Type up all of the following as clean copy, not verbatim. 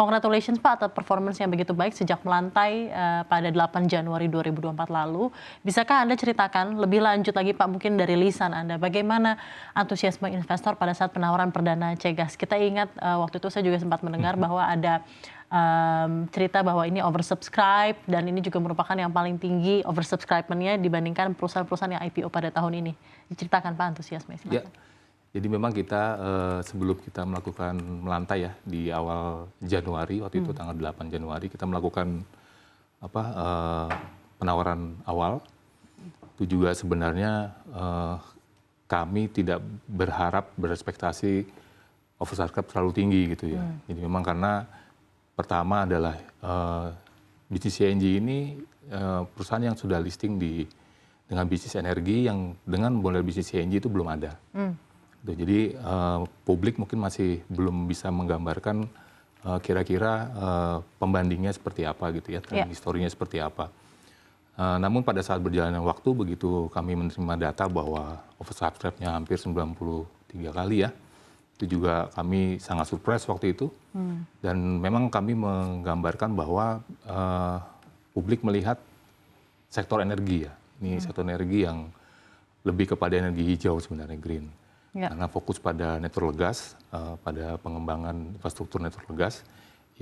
Congratulations Pak atas performance yang begitu baik sejak melantai pada 8 Januari 2024 lalu. Bisakah Anda ceritakan lebih lanjut lagi Pak mungkin dari lisan Anda bagaimana antusiasme investor pada saat penawaran perdana Cegaz? Kita ingat waktu itu saya juga sempat mendengar bahwa ada cerita bahwa ini oversubscribe dan ini juga merupakan yang paling tinggi oversubscribe-nya dibandingkan perusahaan-perusahaan yang IPO pada tahun ini. Diceritakan Pak antusiasme. Ya. Jadi memang kita sebelum kita melakukan melantai ya di awal Januari, waktu itu tanggal 8 Januari kita melakukan penawaran awal. Itu juga sebenarnya kami tidak berharap berekspektasi oversubscribe terlalu tinggi gitu ya. Jadi memang karena pertama adalah bisnis CNG ini perusahaan yang sudah listing dengan bisnis energi yang dengan model bisnis CNG itu belum ada. Jadi publik mungkin masih belum bisa menggambarkan kira-kira pembandingnya seperti apa gitu ya, historinya seperti apa. Namun pada saat berjalannya waktu begitu kami menerima data bahwa oversubscribe-nya hampir 93 kali ya, itu juga kami sangat surprise waktu itu. Dan memang kami menggambarkan bahwa publik melihat sektor energi ya, ini sektor energi yang lebih kepada energi hijau sebenarnya, green. Karena fokus pada natural gas, pada pengembangan infrastruktur natural gas,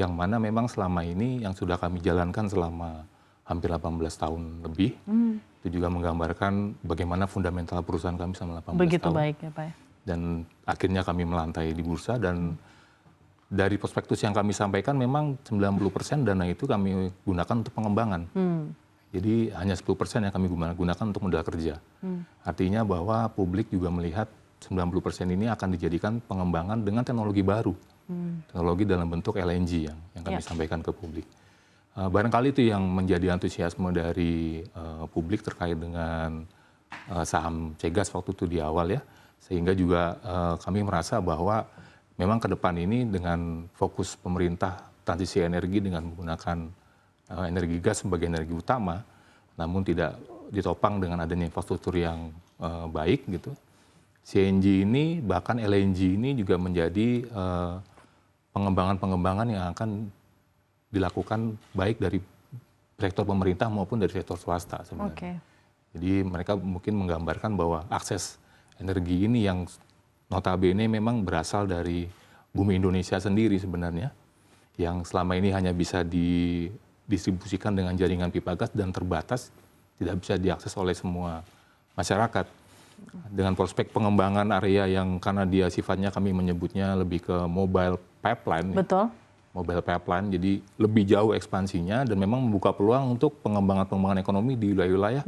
yang mana memang selama ini yang sudah kami jalankan selama hampir 18 tahun lebih, itu juga menggambarkan bagaimana fundamental perusahaan kami selama 18 tahun. Begitu baik ya Pak. Dan akhirnya kami melantai di bursa dan dari prospektus yang kami sampaikan memang 90% dana itu kami gunakan untuk pengembangan. Jadi hanya 10% yang kami gunakan untuk modal kerja. Artinya bahwa publik juga melihat 90% ini akan dijadikan pengembangan dengan teknologi baru. Teknologi dalam bentuk LNG yang kami sampaikan ke publik. Barangkali itu yang menjadi antusiasme dari publik terkait dengan saham Cegaz waktu itu di awal ya. Sehingga juga kami merasa bahwa memang ke depan ini dengan fokus pemerintah transisi energi dengan menggunakan energi gas sebagai energi utama, namun tidak ditopang dengan adanya infrastruktur yang baik gitu. CNG ini bahkan LNG ini juga menjadi pengembangan-pengembangan yang akan dilakukan baik dari sektor pemerintah maupun dari sektor swasta sebenarnya. Jadi mereka mungkin menggambarkan bahwa akses energi ini yang notabene memang berasal dari bumi Indonesia sendiri sebenarnya, yang selama ini hanya bisa didistribusikan dengan jaringan pipa gas dan terbatas, tidak bisa diakses oleh semua masyarakat. Dengan prospek pengembangan area yang karena dia sifatnya kami menyebutnya lebih ke mobile pipeline. Betul. Mobile pipeline, jadi lebih jauh ekspansinya dan memang membuka peluang untuk pengembangan ekonomi di wilayah-wilayah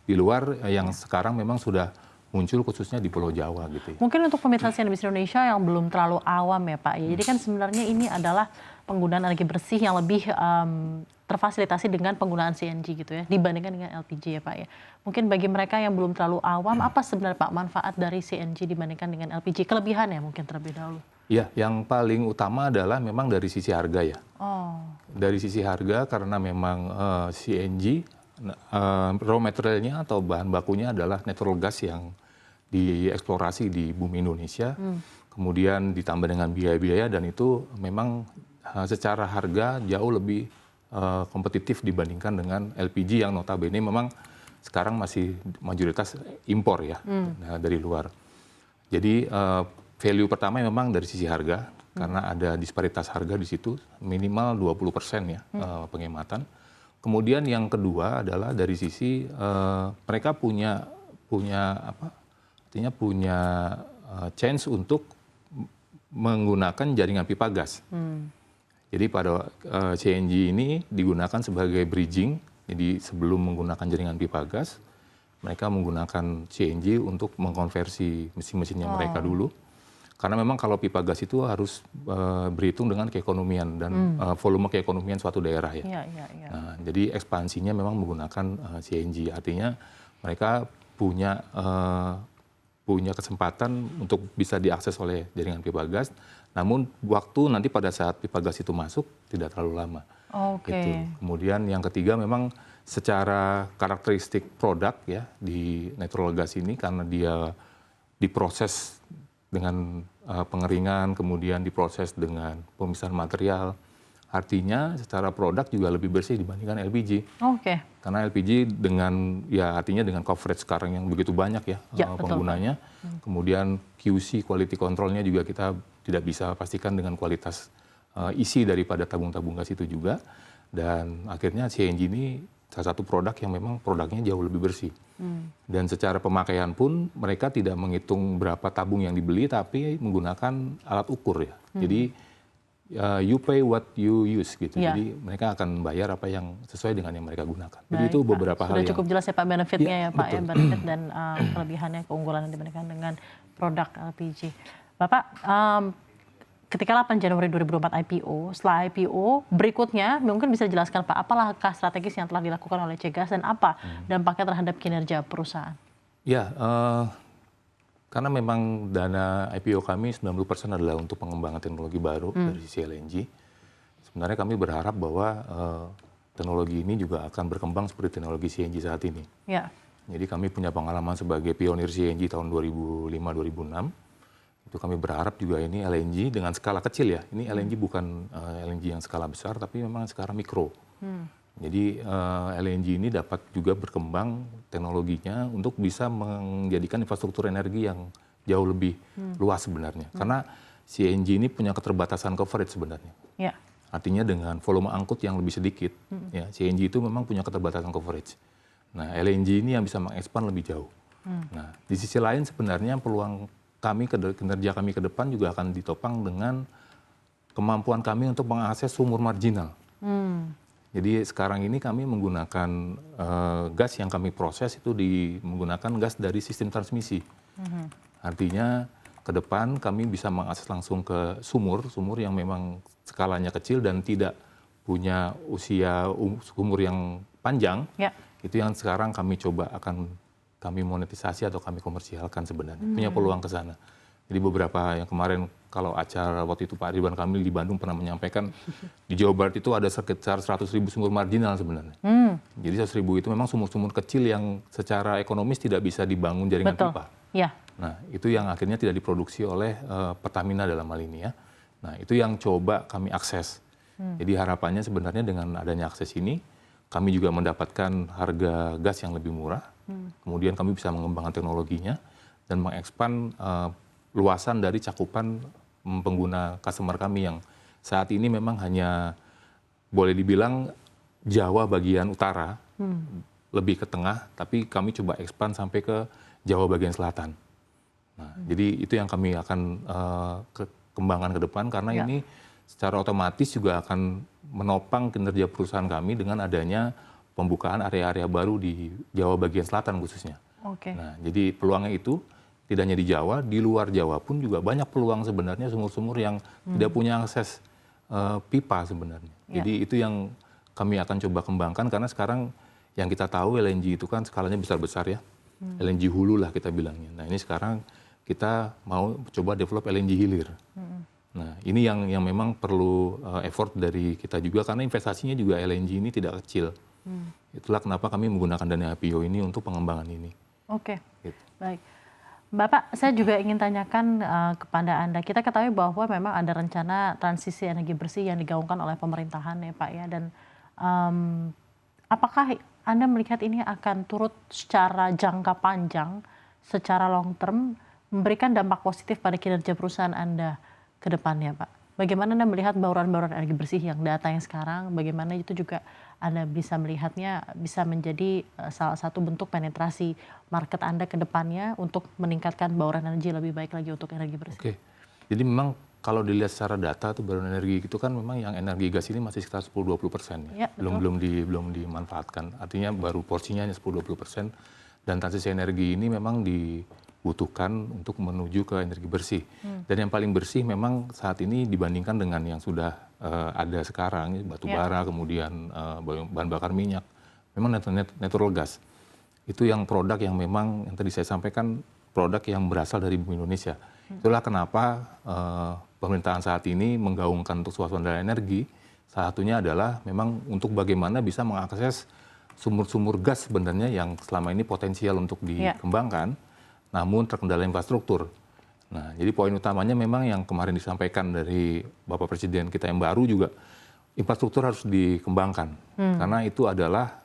di luar yang sekarang memang sudah muncul khususnya di Pulau Jawa gitu. Mungkin untuk pemirsa CNBC Indonesia yang belum terlalu awam ya Pak. Jadi kan sebenarnya ini adalah penggunaan energi bersih yang lebih terfasilitasi dengan penggunaan CNG gitu ya dibandingkan dengan LPG ya Pak ya. Mungkin bagi mereka yang belum terlalu awam apa sebenarnya Pak manfaat dari CNG dibandingkan dengan LPG? Kelebihannya mungkin terlebih dahulu. Iya, yang paling utama adalah memang dari sisi harga ya. Dari sisi harga karena memang CNG raw materialnya atau bahan bakunya adalah natural gas yang dieksplorasi di bumi Indonesia, kemudian ditambah dengan biaya-biaya dan itu memang secara harga jauh lebih kompetitif dibandingkan dengan LPG yang notabene memang sekarang masih mayoritas impor ya dari luar. Jadi value pertama memang dari sisi harga karena ada disparitas harga di situ minimal 20% ya penghematan. Kemudian yang kedua adalah dari sisi mereka punya chance untuk menggunakan jaringan pipa gas. Jadi pada CNG ini digunakan sebagai bridging. Jadi sebelum menggunakan jaringan pipa gas, mereka menggunakan CNG untuk mengkonversi mesin-mesinnya mereka dulu. Karena memang kalau pipa gas itu harus berhitung dengan keekonomian dan volume keekonomian suatu daerah ya. Nah, jadi ekspansinya memang menggunakan CNG. Artinya mereka punya kesempatan untuk bisa diakses oleh jaringan pipa gas. Namun waktu nanti pada saat pipa gas itu masuk tidak terlalu lama. Gitu. Kemudian yang ketiga memang secara karakteristik produk ya di natural gas ini karena dia diproses dengan pengeringan, kemudian diproses dengan pemisahan material, Artinya secara produk juga lebih bersih dibandingkan LPG. Oke. Karena LPG dengan ya artinya dengan coverage sekarang yang begitu banyak ya, Betul, penggunanya. Kemudian QC quality controlnya juga kita tidak bisa pastikan dengan kualitas isi daripada tabung-tabung gas itu juga. Dan akhirnya CNG ini salah satu produk yang memang produknya jauh lebih bersih. Dan secara pemakaian pun mereka tidak menghitung berapa tabung yang dibeli, tapi menggunakan alat ukur ya. Jadi you pay what you use gitu. Ya. Jadi mereka akan bayar apa yang sesuai dengan yang mereka gunakan. Jadi Baik, itu beberapa Pak. hal Sudah yang cukup jelas ya Pak benefitnya ya Pak ya, betul. benefit dan kelebihannya, keunggulan yang dibandingkan dengan produk LPG. Bapak, ketika 8 Januari 2024 IPO, setelah IPO berikutnya mungkin bisa dijelaskan Pak, apa langkah strategis yang telah dilakukan oleh Cegaz dan apa dampaknya terhadap kinerja perusahaan? Ya, karena memang dana IPO kami 90% adalah untuk pengembangan teknologi baru dari sisi LNG. Sebenarnya kami berharap bahwa teknologi ini juga akan berkembang seperti teknologi CNG saat ini. Ya. Jadi kami punya pengalaman sebagai pionir CNG tahun 2005-2006. Itu kami berharap juga ini LNG dengan skala kecil ya. Ini LNG bukan LNG yang skala besar, tapi memang skala mikro. Jadi LNG ini dapat juga berkembang teknologinya untuk bisa menjadikan infrastruktur energi yang jauh lebih luas sebenarnya. Karena CNG ini punya keterbatasan coverage sebenarnya. Ya. Artinya dengan volume angkut yang lebih sedikit, ya, CNG itu memang punya keterbatasan coverage. Nah, LNG ini yang bisa mengekspan lebih jauh. Nah, di sisi lain sebenarnya peluang kami, kinerja kami ke depan juga akan ditopang dengan kemampuan kami untuk mengakses sumur marginal. Jadi sekarang ini kami menggunakan gas yang kami proses itu menggunakan gas dari sistem transmisi. Artinya ke depan kami bisa mengakses langsung ke sumur yang memang skalanya kecil dan tidak punya usia sumur yang panjang. Ya. Itu yang sekarang kami coba akan kami monetisasi atau kami komersialkan sebenarnya. Punya peluang ke sana. Jadi beberapa yang kemarin kalau acara waktu itu Pak Ridwan Kamil di Bandung pernah menyampaikan di Jawa Barat itu ada sekitar 100.000 sumur marginal sebenarnya. Jadi 100.000 itu memang sumur-sumur kecil yang secara ekonomis tidak bisa dibangun jaringan pipa. Ya. Nah itu yang akhirnya tidak diproduksi oleh Pertamina dalam hal ini ya. Nah itu yang coba kami akses. Jadi harapannya sebenarnya dengan adanya akses ini kami juga mendapatkan harga gas yang lebih murah. Kemudian kami bisa mengembangkan teknologinya dan mengekspan luasan dari cakupan pengguna customer kami yang saat ini memang hanya boleh dibilang Jawa bagian utara, lebih ke tengah, tapi kami coba expand sampai ke Jawa bagian selatan. Nah, jadi itu yang kami akan kembangkan ke depan karena ini secara otomatis juga akan menopang kinerja perusahaan kami dengan adanya pembukaan area-area baru di Jawa bagian selatan khususnya. Nah, jadi peluangnya itu tidak hanya di Jawa, di luar Jawa pun juga banyak peluang sebenarnya sumur-sumur yang tidak punya akses pipa sebenarnya. Jadi itu yang kami akan coba kembangkan karena sekarang yang kita tahu LNG itu kan skalanya besar-besar ya. LNG hulu lah kita bilangnya. Nah ini sekarang kita mau coba develop LNG hilir. Nah ini yang memang perlu effort dari kita juga karena investasinya juga LNG ini tidak kecil. Itulah kenapa kami menggunakan dana IPO ini untuk pengembangan ini. Oke, Gitu. baik. Bapak, saya juga ingin tanyakan kepada Anda. Kita ketahui bahwa memang ada rencana transisi energi bersih yang digaungkan oleh pemerintahan ya Pak ya. Dan apakah Anda melihat ini akan turut secara jangka panjang, secara long term, memberikan dampak positif pada kinerja perusahaan Anda ke depannya Pak? Bagaimana Anda melihat bauran-bauran energi bersih yang datang yang sekarang, bagaimana itu juga Anda bisa melihatnya bisa menjadi salah satu bentuk penetrasi market Anda ke depannya untuk meningkatkan bauran energi lebih baik lagi untuk energi bersih? Oke, jadi memang kalau dilihat secara data tuh bauran energi itu kan memang yang energi gas ini masih sekitar 10-20% ya. Belum dimanfaatkan. Artinya baru porsinya hanya 10-20% dan transisi energi ini memang dibutuhkan untuk menuju ke energi bersih. Dan yang paling bersih memang saat ini dibandingkan dengan yang sudah ada sekarang, batu bara, kemudian bahan bakar minyak, memang natural gas. Itu yang produk yang memang yang tadi saya sampaikan, produk yang berasal dari bumi Indonesia. Itulah kenapa pemerintahan saat ini menggaungkan untuk swasembada energi, salah satunya adalah memang untuk bagaimana bisa mengakses sumur-sumur gas sebenarnya yang selama ini potensial untuk dikembangkan, namun terkendala infrastruktur. Nah, jadi poin utamanya memang yang kemarin disampaikan dari Bapak Presiden kita yang baru juga, infrastruktur harus dikembangkan karena itu adalah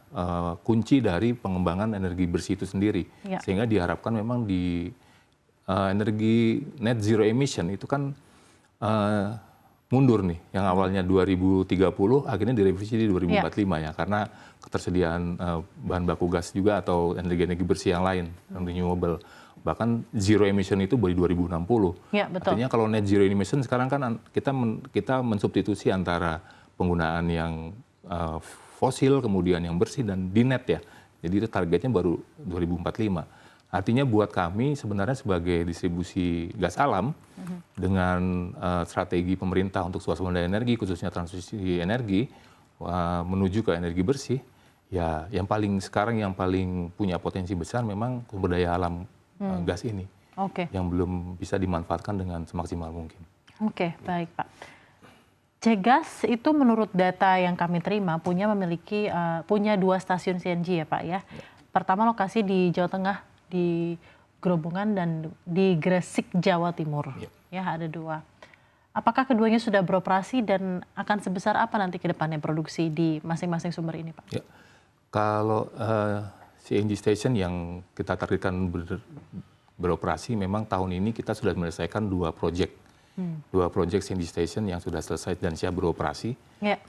kunci dari pengembangan energi bersih itu sendiri. Ya. Sehingga diharapkan memang di energi net zero emission itu kan mundur nih, yang awalnya 2030 akhirnya direvisi di 2045 ya, karena ketersediaan bahan baku gas juga atau energi bersih yang lain, yang renewable. Bahkan zero emission itu dari 2060. Ya, betul. Artinya kalau net zero emission sekarang kan kita mensubstitusi antara penggunaan yang fosil kemudian yang bersih dan di net ya. Jadi itu targetnya baru 2045. Artinya buat kami sebenarnya sebagai distribusi gas alam dengan strategi pemerintah untuk swasembada energi khususnya transisi energi menuju ke energi bersih, ya yang paling punya potensi besar memang sumber daya alam gas ini. Yang belum bisa dimanfaatkan dengan semaksimal mungkin. Oke, baik Pak. Cegas itu menurut data yang kami terima punya 2 stasiun CNG ya Pak ya. Pertama lokasi di Jawa Tengah di Grobogan dan di Gresik Jawa Timur. Ya ada 2. Apakah keduanya sudah beroperasi dan akan sebesar apa nanti ke depannya produksi di masing-masing sumber ini Pak? Ya. Kalau CNG station yang kita targetkan beroperasi memang tahun ini kita sudah menyelesaikan 2 proyek. 2 proyek CNG station yang sudah selesai dan siap beroperasi.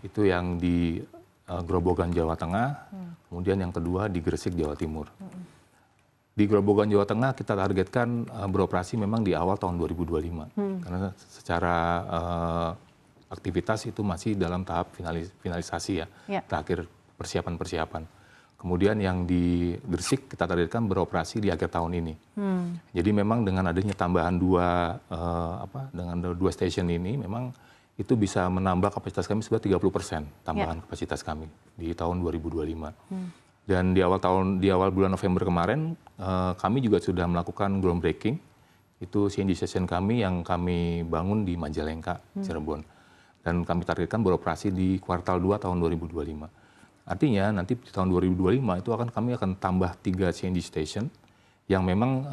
Itu yang di Grobogan Jawa Tengah, kemudian yang kedua di Gresik Jawa Timur. Di Grobogan Jawa Tengah kita targetkan beroperasi memang di awal tahun 2025. Karena secara aktivitas itu masih dalam tahap finalisasi ya. Terakhir persiapan-persiapan. Kemudian yang di Gresik kita targetkan beroperasi di akhir tahun ini. Jadi memang dengan adanya tambahan 2 stasiun ini memang itu bisa menambah kapasitas kami sudah 30% tambahan kapasitas kami di tahun 2025. Dan di awal bulan November kemarin kami juga sudah melakukan groundbreaking. Itu CNG station kami yang kami bangun di Majalengka, Cirebon. Dan kami targetkan beroperasi di kuartal 2 tahun 2025. Artinya nanti di tahun 2025 itu kami akan tambah 3 CNG station yang memang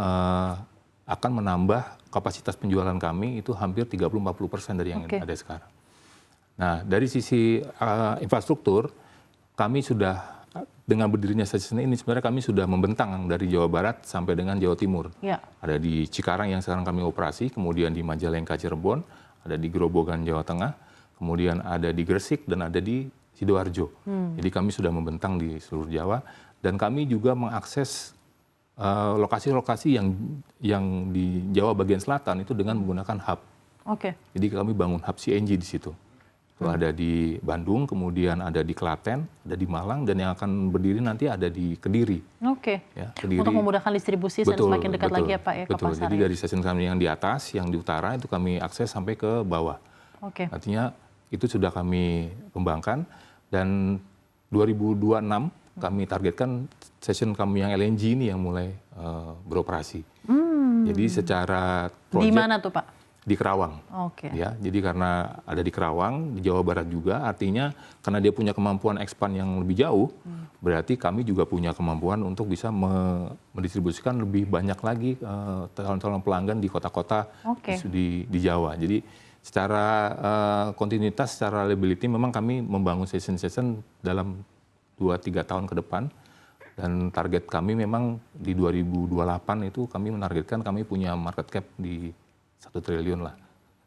akan menambah kapasitas penjualan kami itu hampir 30-40% dari yang ada sekarang. Nah dari sisi infrastruktur kami sudah dengan berdirinya stasiun ini sebenarnya kami sudah membentang dari Jawa Barat sampai dengan Jawa Timur. Ada di Cikarang yang sekarang kami operasi, kemudian di Majalengka Cirebon, ada di Grobogan Jawa Tengah, kemudian ada di Gresik dan ada di Sidoarjo. Jadi kami sudah membentang di seluruh Jawa dan kami juga mengakses lokasi-lokasi yang di Jawa bagian selatan itu dengan menggunakan hub. Jadi kami bangun hub CNG di situ. Itu ada di Bandung, kemudian ada di Klaten, ada di Malang dan yang akan berdiri nanti ada di Kediri. Ya, Kediri. Untuk memudahkan distribusi dan semakin dekat lagi ya Pak ya ke pasar. Jadi dari stasiun kami yang di atas, yang di utara itu kami akses sampai ke bawah. Artinya itu sudah kami kembangkan dan 2026 kami targetkan stasiun kami yang LNG ini yang mulai beroperasi. Jadi secara proyek di mana tuh Pak? Di Kerawang. Ya, jadi karena ada di Kerawang, di Jawa Barat juga, artinya karena dia punya kemampuan expand yang lebih jauh, berarti kami juga punya kemampuan untuk bisa mendistribusikan lebih banyak lagi calon-calon pelanggan di kota-kota di Jawa. Jadi secara kontinuitas, secara reliability memang kami membangun stasiun-stasiun dalam 2-3 tahun ke depan. Dan target kami memang di 2028 itu kami menargetkan kami punya market cap di 1 triliun lah.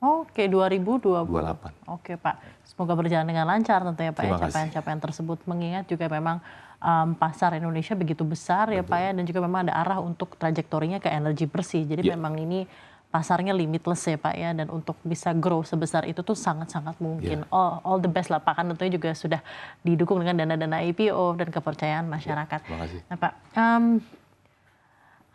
2028. Pak. Semoga berjalan dengan lancar tentunya Pak ya capaian-capaian tersebut. Mengingat juga memang pasar Indonesia begitu besar ya Pak ya, dan juga memang ada arah untuk trajektorinya ke energi bersih. Jadi memang ini pasarnya limitless ya Pak ya, dan untuk bisa grow sebesar itu tuh sangat-sangat mungkin. All the best lah Pak, kan tentunya juga sudah didukung dengan dana-dana IPO dan kepercayaan masyarakat. Terima kasih. Nah Pak,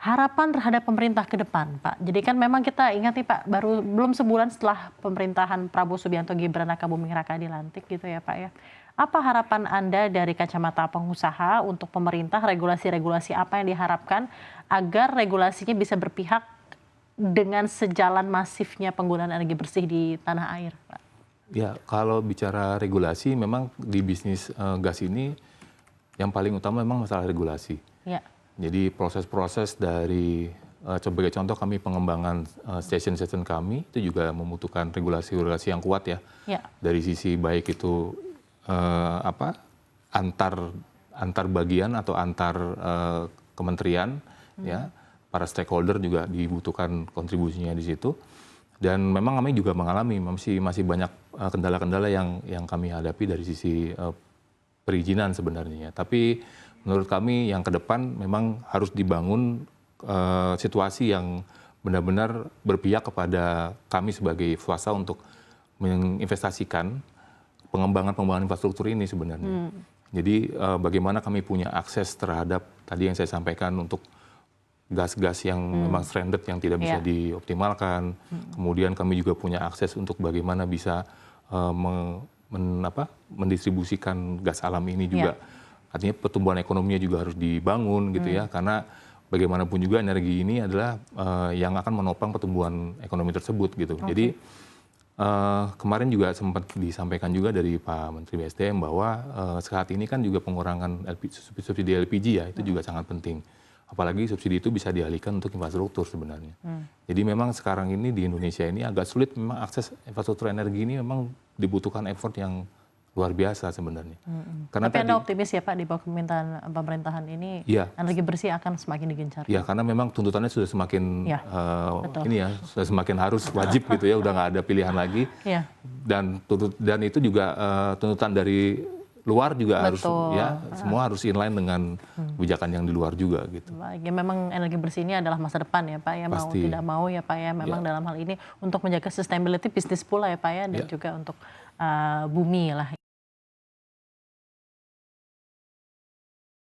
harapan terhadap pemerintah ke depan Pak. Jadi kan memang kita ingat nih Pak, belum sebulan setelah pemerintahan Prabowo Subianto Gibran Rakabuming Raka dilantik gitu ya Pak ya. Apa harapan Anda dari kacamata pengusaha untuk pemerintah, regulasi-regulasi apa yang diharapkan agar regulasinya bisa berpihak dengan sejalan masifnya penggunaan energi bersih di tanah air, Pak? Ya, kalau bicara regulasi, memang di bisnis gas ini yang paling utama memang masalah regulasi. Jadi proses-proses dari, sebagai contoh kami pengembangan stasiun-stasiun kami, itu juga membutuhkan regulasi-regulasi yang kuat ya. Dari sisi baik itu antar bagian atau antar kementerian, ya, para stakeholder juga dibutuhkan kontribusinya di situ. Dan memang kami juga mengalami masih banyak kendala-kendala yang kami hadapi dari sisi perizinan sebenarnya. Tapi menurut kami yang ke depan memang harus dibangun situasi yang benar-benar berpihak kepada kami sebagai swasta untuk menginvestasikan pengembangan infrastruktur ini sebenarnya. Jadi bagaimana kami punya akses terhadap tadi yang saya sampaikan untuk gas-gas yang memang stranded yang tidak bisa dioptimalkan. Kemudian kami juga punya akses untuk bagaimana bisa mendistribusikan gas alam ini juga. Artinya pertumbuhan ekonominya juga harus dibangun gitu ya, karena bagaimanapun juga energi ini adalah yang akan menopang pertumbuhan ekonomi tersebut gitu. Jadi kemarin juga sempat disampaikan juga dari Pak Menteri BSDM bahwa saat ini kan juga pengurangan subsidi LPG ya, itu juga sangat penting. Apalagi subsidi itu bisa dialihkan untuk infrastruktur sebenarnya. Jadi memang sekarang ini di Indonesia ini agak sulit memang akses infrastruktur energi ini memang dibutuhkan effort yang luar biasa sebenarnya. Karena tapi Anda optimis ya Pak di bawah pemerintahan ini energi bersih akan semakin digencar? Ya, karena memang tuntutannya sudah semakin sudah semakin harus wajib gitu ya, udah nggak ada pilihan lagi. Dan itu juga tuntutan dari luar juga harus semua harus inline dengan kebijakan yang di luar juga gitu. Baik, ya memang energi bersih ini adalah masa depan ya Pak ya, mau tidak mau ya Pak ya, memang dalam hal ini untuk menjaga sustainability bisnis pula ya Pak ya, dan juga untuk bumi lah.